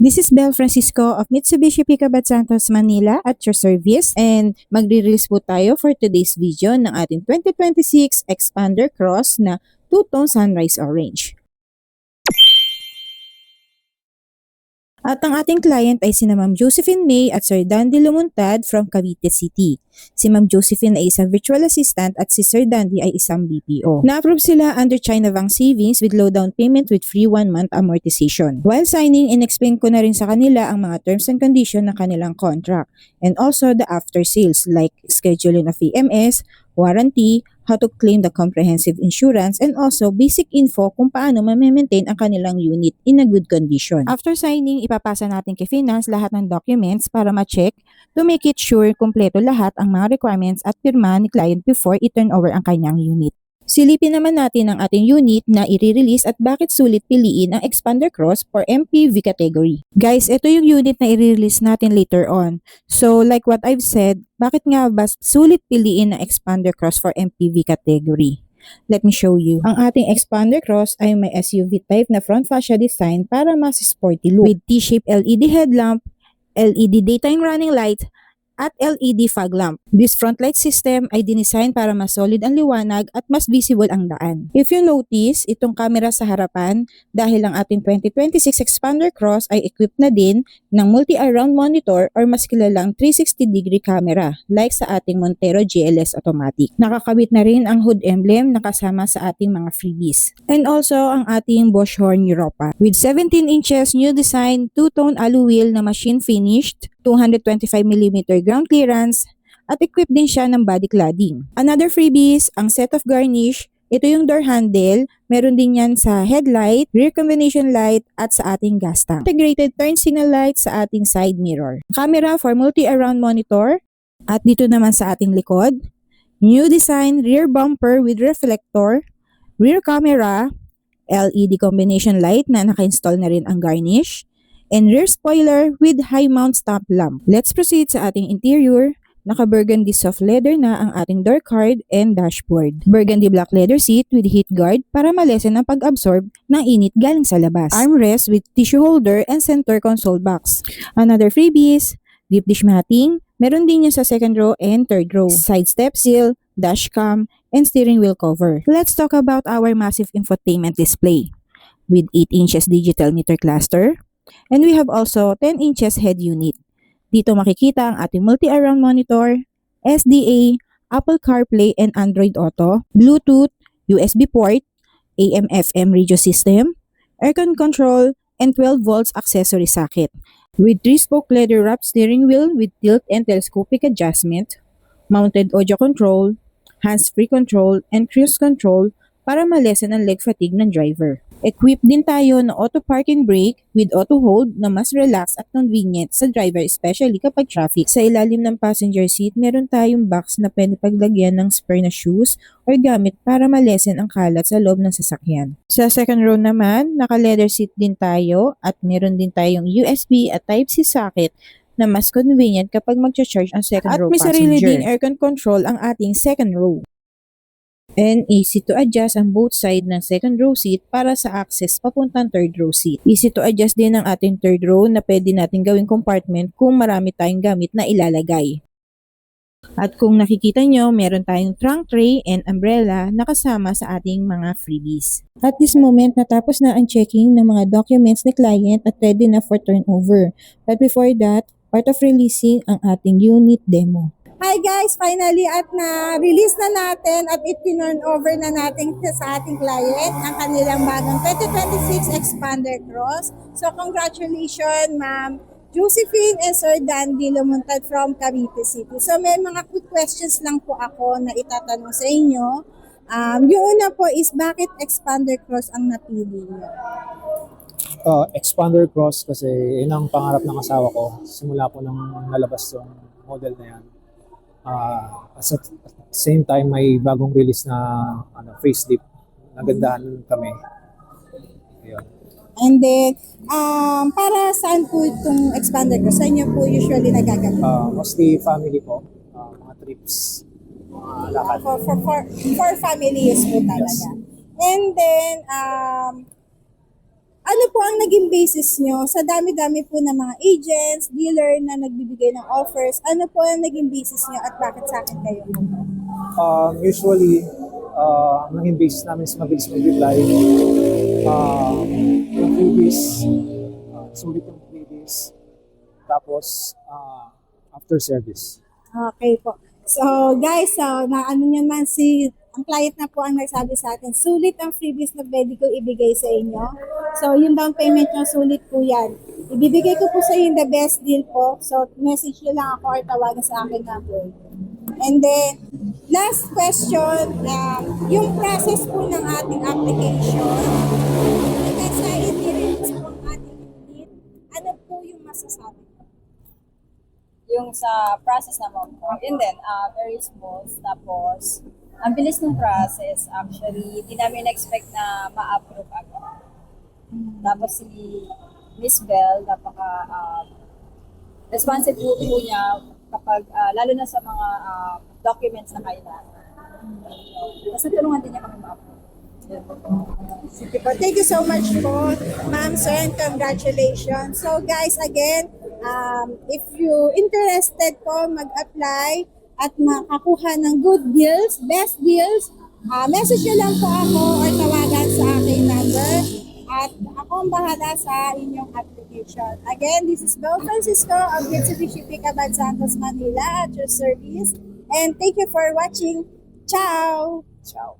This is Bel Francisco of Mitsubishi Pickup Santos Manila at your service, and magre-release po tayo for today's video ng ating 2026 Expander Cross na two-tone sunrise orange. At ang ating client ay si Ma'am Josephine May at Sir Dandy Lumuntad from Cavite City. Si Ma'am Josephine ay isang virtual assistant at si Sir Dandy ay isang BPO. Na-approve sila under China Bank Savings with low down payment with free 1-month amortization. While signing, in-explain ko na rin sa kanila ang mga terms and conditions ng kanilang contract and also the after sales like scheduling of EMS, warranty, how to claim the comprehensive insurance, and also basic info kung paano ma-maintain ang kanilang unit in a good condition. After signing, ipapasa natin kay Finance lahat ng documents para ma-check to make it sure kumpleto lahat ang mga requirements at pirma ni client before i-turn over ang kanyang unit. Silipin naman natin ang ating unit na i-release at bakit sulit piliin ang Expander Cross for MPV category. Guys, ito yung unit na i-release natin later on. So like what I've said, bakit nga ba sulit piliin ang Expander Cross for MPV category? Let me show you. Ang ating Expander Cross ay may SUV type na front fascia design para mas sporty look with T-shaped LED headlamp, LED daytime running light, at LED fog lamp. This front light system ay dinesign para mas solid ang liwanag at mas visible ang daan. If you notice, itong camera sa harapan, dahil ang ating 2026 Expander Cross ay equipped na din ng multi-around monitor or mas kilalang 360-degree camera like sa ating Montero GLS Automatic. Nakakabit na rin ang hood emblem na kasama sa ating mga freebies. And also ang ating Bosch Horn Europa with 17 inches new design, two-tone alloy wheel na machine finished, 225mm ground clearance, at equipped din siya ng body cladding. Another freebies, ang set of garnish. Ito yung door handle, meron din yan sa headlight, rear combination light, at sa ating gas tank. Integrated turn signal light sa ating side mirror. Camera for multi-around monitor, at dito naman sa ating likod, new design rear bumper with reflector, rear camera, LED combination light na naka-install na rin ang garnish, and rear spoiler with high mount stop lamp. Let's proceed sa ating interior. Naka-burgundy soft leather na ang ating door card and dashboard. Burgundy black leather seat with heat guard para malesen ang pag-absorb ng init galing sa labas. Armrest with tissue holder and center console box. Another freebies, deep dish matting. Meron din yan sa second row and third row. Side step seal, dash cam, and steering wheel cover. Let's talk about our massive infotainment display with 8 inches digital meter cluster. And we have also 10 inches head unit. Dito makikita ang ating multi-around monitor, SDA, Apple CarPlay and Android Auto, Bluetooth, USB port, AM/FM radio system, aircon control, and 12 volts accessory socket. With 3-spoke leather wrapped steering wheel with tilt and telescopic adjustment, mounted audio control, hands-free control, and cruise control para malesen ang leg fatigue ng driver. Equipped din tayo ng auto parking brake with auto hold na mas relax at convenient sa driver, especially kapag traffic. Sa ilalim ng passenger seat, meron tayong box na pwede paglagyan ng spare na shoes or gamit para malesen ang kalat sa loob ng sasakyan. Sa second row naman, naka-leather seat din tayo at meron din tayong USB at Type-C socket na mas convenient kapag mag-charge ang second row passenger. At may sarili ding aircon control ang ating second row. And easy to adjust ang both side ng second row seat para sa access papuntang third row seat. Easy to adjust din ang ating third row na pwede natin gawing compartment kung marami tayong gamit na ilalagay. At kung nakikita nyo, meron tayong trunk tray and umbrella na kasama sa ating mga freebies. At this moment, natapos na ang checking ng mga documents ni client at ready na for turnover. But before that, part of releasing ang ating unit demo. Hi guys! Finally at na-release na natin at it-turn over na natin sa ating client ang kanilang bagong 2026 Expander Cross. So congratulations Ma'am Josephine and Sir Dandy Lumuntad from Cavite City. So may mga quick questions lang po ako na itatanong sa inyo. Yung una po is bakit Expander Cross ang napili niyo? Expander Cross kasi yun ang pangarap ng asawa ko. Simula po nang nalabas yung model na yan. At same time, may bagong release na facelift. Nagandahan kami. Ayun. And then, para saan po itong Expander Cross? Saan niyo po usually nagagamit? Mostly family po. Mga trips. Mga lakad. For family use po talaga. Yes. And then, ano po ang naging basis nyo sa dami-dami po ng mga agents, dealer na nagbibigay ng offers? Ano po ang naging basis nyo at bakit sa akin kayo? Usually, ang naging basis namin is mabilis mag-reply. Yung freebies, sulit yung freebies. Tapos, after service. Okay po. So guys, na ano nyo man ang client na po ang nagsabi sa atin, sulit ang freebies na pwede ko ibigay sa inyo. So yung down payment nyo, sulit po yan. Ibibigay ko po sa inyo the best deal po. So message nyo lang ako or tawagan sa akin number. And then, last question, yung process po ng ating application, kasi i-release po ang ating unit, ano po yung masasabi? Yung sa process naman po, yun din, very smooth. Tapos, ang bilis ng process, actually, hindi namin expect na ma-approve agad. Tapos si Miss Bell, responsive po niya kapag, lalo na sa mga documents na kailangan. Kasi tulungan din niya kami ma-approve. Sige po. Thank you so much po, Ma'am Sir, and congratulations. So guys, again, if you interested po mag-apply at makakuha ng good deals, best deals, message nyo lang po ako or tawagan sa aking number at ako ang bahala sa inyong application. Again, this is Bel Francisco of Mitsubishi Picabad Santos, Manila at your service. And thank you for watching. Ciao! Ciao.